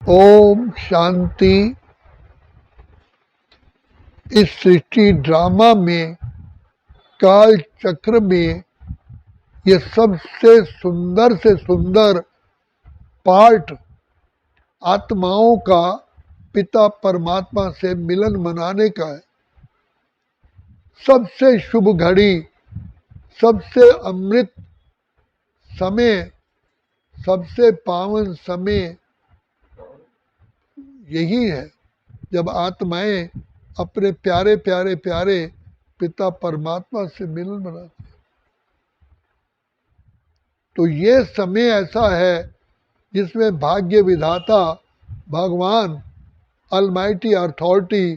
ओम शांति। इस सृष्टि ड्रामा में, काल चक्र में, ये सबसे सुंदर से सुंदर पार्ट आत्माओं का पिता परमात्मा से मिलन मनाने का है। सबसे शुभ घड़ी, सबसे अमृत समय, सबसे पावन समय यही है जब आत्माएं अपने प्यारे प्यारे प्यारे पिता परमात्मा से मिलन मनाती हैं। तो ये समय ऐसा है जिसमें भाग्य विधाता भगवान अलमाइटी अथॉरिटी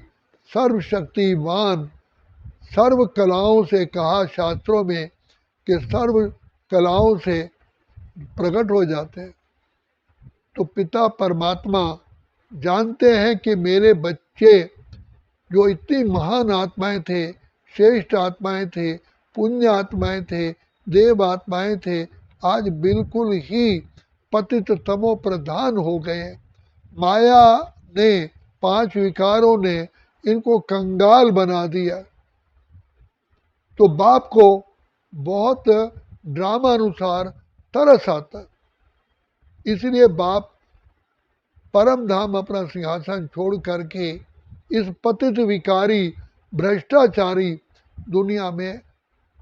सर्वशक्तिवान सर्व कलाओं से कहा शास्त्रों में कि सर्व कलाओं से प्रकट हो जाते हैं। तो पिता परमात्मा जानते हैं कि मेरे बच्चे जो इतनी महान आत्माएं थे, श्रेष्ठ आत्माएं थे, पुण्य आत्माएं थे, देव आत्माएं थे, आज बिल्कुल ही पतित तमो प्रधान हो गए। माया ने, पांच विकारों ने इनको कंगाल बना दिया। तो बाप को बहुत ड्रामा अनुसार तरस आता, इसलिए बाप परम धाम अपना सिंहासन छोड़ करके इस पतित विकारी भ्रष्टाचारी दुनिया में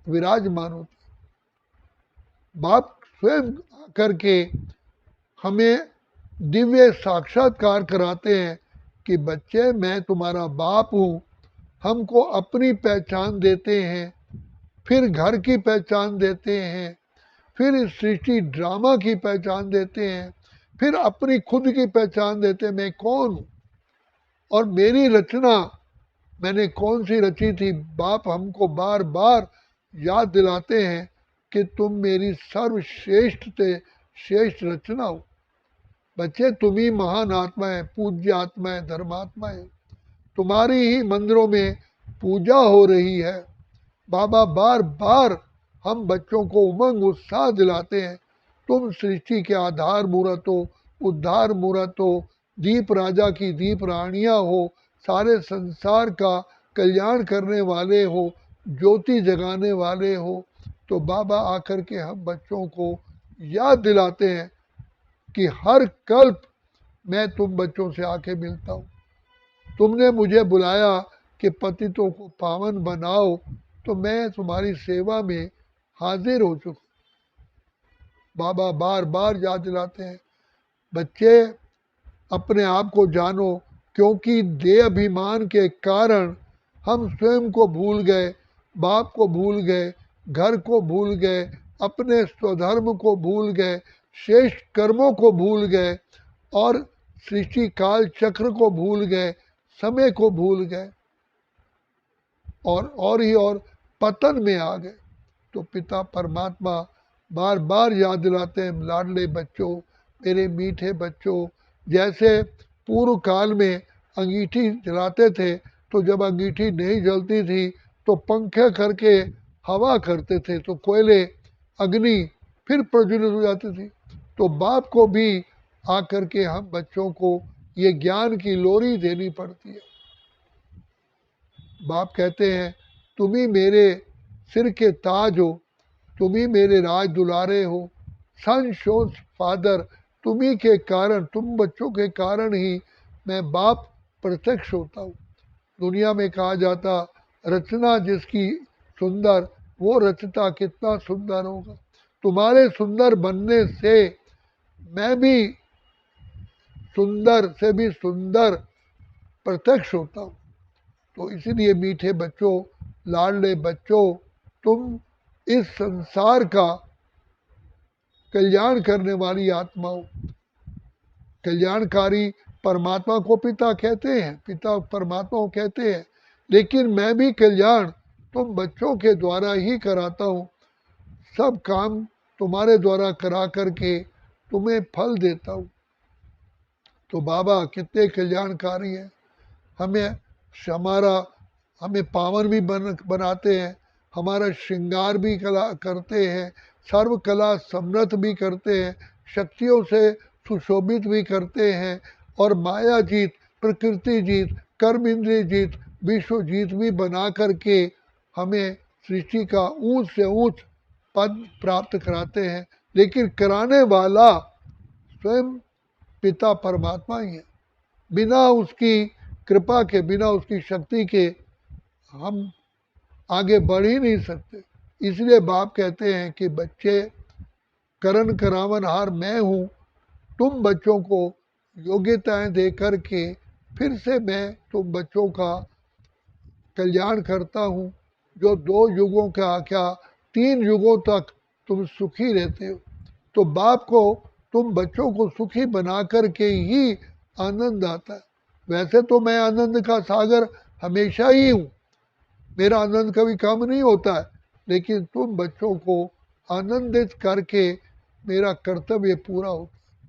विराजमान होते। बाप स्वयं करके हमें दिव्य साक्षात्कार कराते हैं कि बच्चे मैं तुम्हारा बाप हूँ। हमको अपनी पहचान देते हैं, फिर घर की पहचान देते हैं, फिर इस सृष्टि ड्रामा की पहचान देते हैं, फिर अपनी खुद की पहचान देते हैं, मैं कौन हूँ और मेरी रचना मैंने कौन सी रची थी। बाप हमको बार बार याद दिलाते हैं कि तुम मेरी सर्वश्रेष्ठ से श्रेष्ठ रचना हो। बच्चे तुम ही महान आत्मा है, पूज्य आत्मा है, धर्मात्मा है। तुम्हारी ही मंदिरों में पूजा हो रही है। बाबा बार बार हम बच्चों को उमंग उत्साह दिलाते हैं, तुम सृष्टि के आधार मूर्त हो, उद्धार मूर्त हो, दीप राजा की दीप रानियाँ हो, सारे संसार का कल्याण करने वाले हो, ज्योति जगाने वाले हो। तो बाबा आकर के हम बच्चों को याद दिलाते हैं कि हर कल्प मैं तुम बच्चों से आके मिलता हूँ। तुमने मुझे बुलाया कि पतितों को पावन बनाओ, तो मैं तुम्हारी सेवा में हाजिर हो चुका। बाबा बार बार याद दिलाते हैं, बच्चे अपने आप को जानो, क्योंकि देह अभिमान के कारण हम स्वयं को भूल गए, बाप को भूल गए, घर को भूल गए, अपने स्वधर्म को भूल गए, श्रेष्ठ कर्मों को भूल गए और सृष्टि काल चक्र को भूल गए, समय को भूल गए और ही और पतन में आ गए। तो पिता परमात्मा बार बार याद दिलाते हैं, लाडले बच्चों, मेरे मीठे बच्चों, जैसे पूर्व काल में अंगीठी जलाते थे, तो जब अंगीठी नहीं जलती थी तो पंखे करके हवा करते थे, तो कोयले अग्नि फिर प्रज्वलित हो जाती थी। तो बाप को भी आकर के हम बच्चों को ये ज्ञान की लोरी देनी पड़ती है। बाप कहते हैं, तुम ही मेरे सिर के ताज हो, तुम ही मेरे राज दुलारे हो, सन शोज फादर, तुम्ही के कारण, तुम बच्चों के कारण ही मैं बाप प्रत्यक्ष होता हूँ। दुनिया में कहा जाता, रचना जिसकी सुंदर वो रचता कितना सुंदर होगा। तुम्हारे सुंदर बनने से मैं भी सुंदर से भी सुंदर प्रत्यक्ष होता हूँ। तो इसीलिए मीठे बच्चों, लाडले बच्चों, तुम इस संसार का कल्याण करने वाली आत्माओं, कल्याणकारी परमात्मा को पिता कहते हैं, पिता परमात्मा को कहते हैं, लेकिन मैं भी कल्याण तुम बच्चों के द्वारा ही कराता हूँ। सब काम तुम्हारे द्वारा करा करके तुम्हें फल देता हूँ। तो बाबा कितने कल्याणकारी हैं। हमें पावन भी बनाते हैं, हमारा श्रृंगार भी करते हैं, सर्व कला समृद्ध भी करते हैं, शक्तियों से सुशोभित भी करते हैं और माया जीत, प्रकृति जीत, कर्म इंद्रिय जीत, विश्व जीत भी बना करके हमें सृष्टि का ऊंच से ऊंच पद प्राप्त कराते हैं। लेकिन कराने वाला स्वयं पिता परमात्मा ही है। बिना उसकी कृपा के, बिना उसकी शक्ति के हम आगे बढ़ ही नहीं सकते। इसलिए बाप कहते हैं कि बच्चे, करण करावन हार मैं हूँ, तुम बच्चों को योग्यताएं दे करके फिर से मैं तुम बच्चों का कल्याण करता हूँ। जो 2 युगों का क्या 3 युगों तक तुम सुखी रहते हो। तो बाप को तुम बच्चों को सुखी बना करके ही आनंद आता है। वैसे तो मैं आनंद का सागर हमेशा ही हूँ, मेरा आनंद कभी कम नहीं होता है, लेकिन तुम बच्चों को आनंदित करके मेरा कर्तव्य पूरा होता है।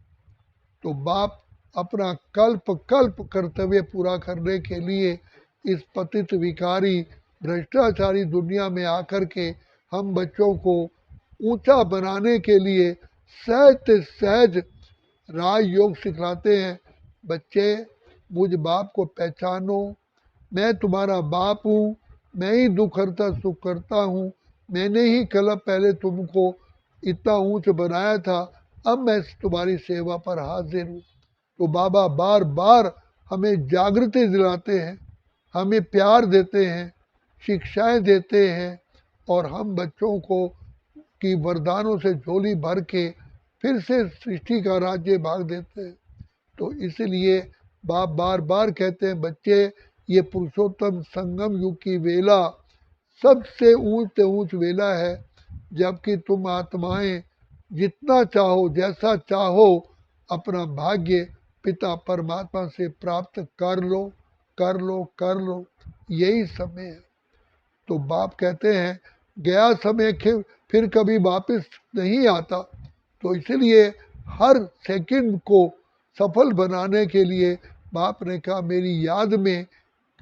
तो बाप अपना कल्प कल्प कर्तव्य पूरा करने के लिए इस पतित विकारी भ्रष्टाचारी दुनिया में आकर के हम बच्चों को ऊंचा बनाने के लिए सहज सहज राजयोग सिखलाते हैं। बच्चे, मुझ बाप को पहचानो, मैं तुम्हारा बाप हूँ, मैं ही दुख हरता सुख करता हूँ, मैंने ही कल पहले तुमको इतना ऊंच बनाया था, अब मैं तुम्हारी सेवा पर हाजिर हूँ। तो बाबा बार बार हमें जागृति दिलाते हैं, हमें प्यार देते हैं, शिक्षाएं देते हैं, और हम बच्चों को की वरदानों से झोली भर के फिर से सृष्टि का राज्य भाग देते हैं। तो इसलिए बाप बार बार कहते हैं, बच्चे, ये पुरुषोत्तम संगम युग की वेला सबसे ऊंच से ऊंच वेला है, जबकि तुम आत्माएं जितना चाहो, जैसा चाहो, अपना भाग्य पिता परमात्मा से प्राप्त कर लो, कर लो, कर लो। यही समय है। तो बाप कहते हैं, गया समय फिर कभी वापस नहीं आता। तो इसलिए हर सेकंड को सफल बनाने के लिए बाप ने कहा, मेरी याद में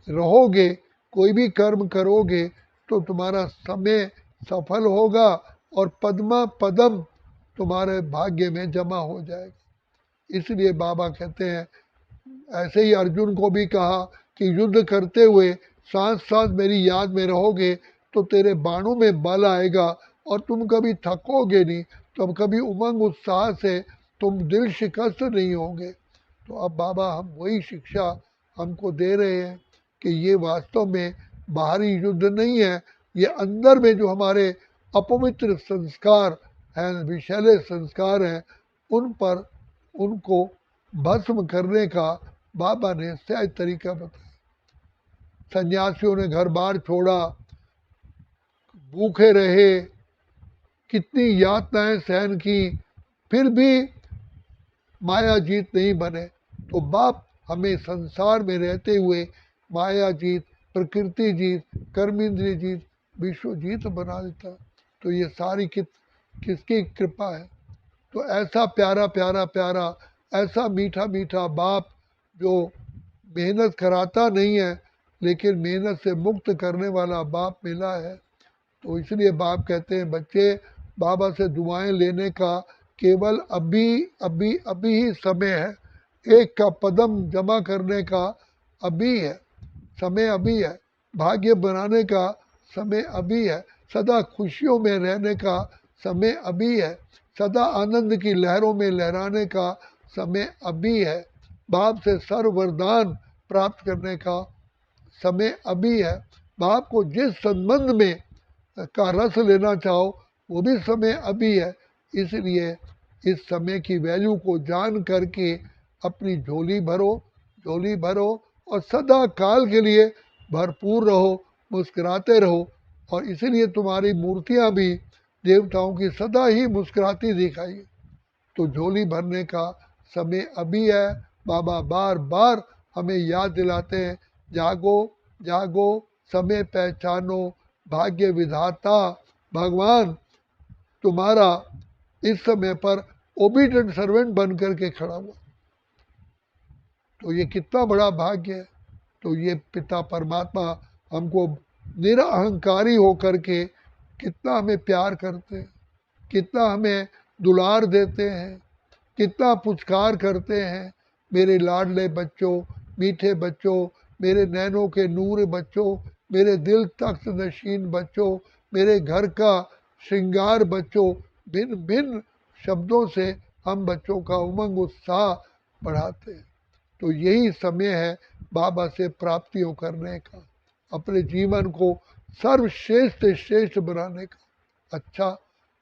रहोगे, कोई भी कर्म करोगे तो तुम्हारा समय सफल होगा और पद्मा पदम तुम्हारे भाग्य में जमा हो जाएगा। इसलिए बाबा कहते हैं, ऐसे ही अर्जुन को भी कहा कि युद्ध करते हुए सांस सांस मेरी याद में रहोगे तो तेरे बाणों में बल आएगा और तुम कभी थकोगे नहीं, तुम कभी उमंग उत्साह से तुम दिल शिकस्त नहीं होंगे। तो अब बाबा हम वही शिक्षा हमको दे रहे हैं कि ये वास्तव में बाहरी युद्ध नहीं है, ये अंदर में जो हमारे अपवित्र संस्कार हैं, विषैले संस्कार हैं, उन पर उनको भस्म करने का बाबा ने सहज तरीका बताया। सन्यासियों ने घर बार छोड़ा, भूखे रहे, कितनी यातनाएं सहन की, फिर भी माया जीत नहीं बने। तो बाप हमें संसार में रहते हुए माया जीत, प्रकृति जीत, कर्मेंद्रिय जीत, विश्व जीत बना देता। तो ये सारी किसकी कृपा है। तो ऐसा प्यारा प्यारा प्यारा, ऐसा मीठा मीठा बाप जो मेहनत कराता नहीं है लेकिन मेहनत से मुक्त करने वाला बाप मिला है। तो इसलिए बाप कहते हैं, बच्चे, बाबा से दुआएं लेने का केवल अभी अभी अभी ही समय है, एक का पदम जमा करने का अभी है, समय अभी है, भाग्य बनाने का समय अभी है, सदा खुशियों में रहने का समय अभी है, सदा आनंद की लहरों में लहराने का समय अभी है, बाप से सर्व वरदान प्राप्त करने का समय अभी है, बाप को जिस संबंध में का रस लेना चाहो वो भी समय अभी है। इसलिए इस समय की वैल्यू को जान करके अपनी झोली भरो, झोली भरो, और सदा काल के लिए भरपूर रहो, मुस्कुराते रहो। और इसीलिए तुम्हारी मूर्तियाँ भी देवताओं की सदा ही मुस्कुराती दिखाई। तो झोली भरने का समय अभी है। बाबा बार बार हमें याद दिलाते हैं, जागो जागो, समय पहचानो, भाग्य विधाता भगवान तुम्हारा इस समय पर ओबीडिएंट सर्वेंट बन करके खड़ा हुआ। तो ये कितना बड़ा भाग्य है। तो ये पिता परमात्मा हमको निरअहंकारी होकर के कितना हमें प्यार करते हैं, कितना हमें दुलार देते हैं, कितना पुचकार करते हैं, मेरे लाडले बच्चों, मीठे बच्चों, मेरे नैनों के नूर बच्चों, मेरे दिल तख्त नशीन बच्चों, मेरे घर का श्रृंगार बच्चों, भिन्न भिन्न शब्दों से हम बच्चों का उमंग उत्साह बढ़ाते हैं। तो यही समय है बाबा से प्राप्तियों करने का, अपने जीवन को सर्वश्रेष्ठ श्रेष्ठ बनाने का। अच्छा,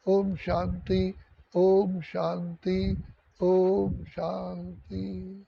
ओम शांति, ओम शांति, ओम शांति।